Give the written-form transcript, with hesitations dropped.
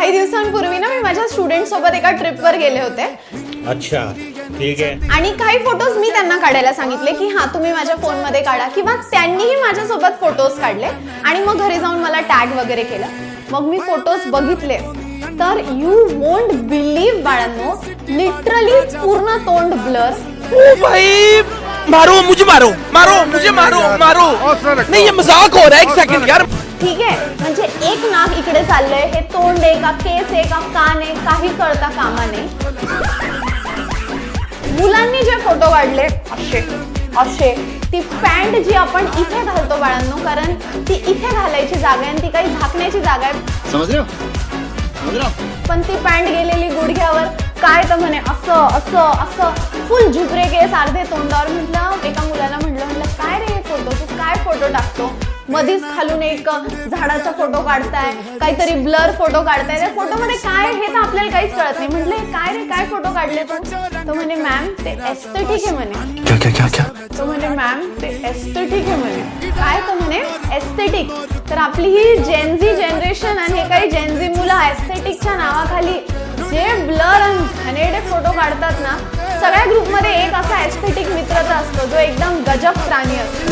काही दिवसांपूर्वी ना मी माझ्या स्टुडंट सोबत एका ट्रिपवर गेले होते. अच्छा ठीक आहे. आणि काही फोटोज मी त्यांना काढायला सांगितले की हा तुम्ही माझ्या फोन मध्ये काढा, किंवा त्यांनीही माझ्यासोबत फोटोज काढले आणि मग घरी जाऊन मला टॅग वगैरे केलं. मग मी फोटोज बघितले तर यू वोंट बिलीव्ह बाळांनो, लिटरली पूर्ण तोंड ब्लर. ओ भाई मारो मुझे, मारो मारो मुझे, मारो मारो. नहीं ये मजाक हो रहा है, एक सेकंड यार. ठीक आहे, म्हणजे एक नाक इकडे चाललंय, हे तोंड आहे का, केस आहे का, कान आहे, काही कळता कामा नाही. मुलांनी जे फोटो काढले असे असे, ती पॅन्ट जी आपण इथे घालतो बाळांनो, कारण ती इथे घालायची जागा आहे आणि ती काही झाकण्याची जागा आहे, समझ रहे हो? पण ती पॅन्ट गेलेली गुडघ्यावर. काय तर म्हणे असं असं असं फुल झुबरे केस, अर्धे तोंडावर. म्हटलं एका मुलाला म्हटलं काय रे फोटो, तू काय फोटो टाकतो, मधीच खालून एक झाडाचा फोटो काढताय, काहीतरी ब्लर फोटो काढताय, त्या फोटो मध्ये काय हे तर आपल्याला काहीच कळत नाही. म्हटलं काय रे काय फोटो काढले तू? तो म्हणे मॅम ते एस्थेटिक आहे म्हणे. क्या क्या क्या क्या? तो म्हणे मॅम ते एस्थेटिक आहे म्हणे. काय तर म्हणे एस्थेटिक. तर आपली ही जेनझी जनरेशन आणि हे काही जेनझी मुलं एस्थेटिकच्या नावाखाली जे ब्लर आणि घाणेरडे फोटो काढतात ना, सगळ्या ग्रुपमध्ये एक असा एस्थेटिक मित्र तर असतो जो एकदम गजब प्राणी असतो.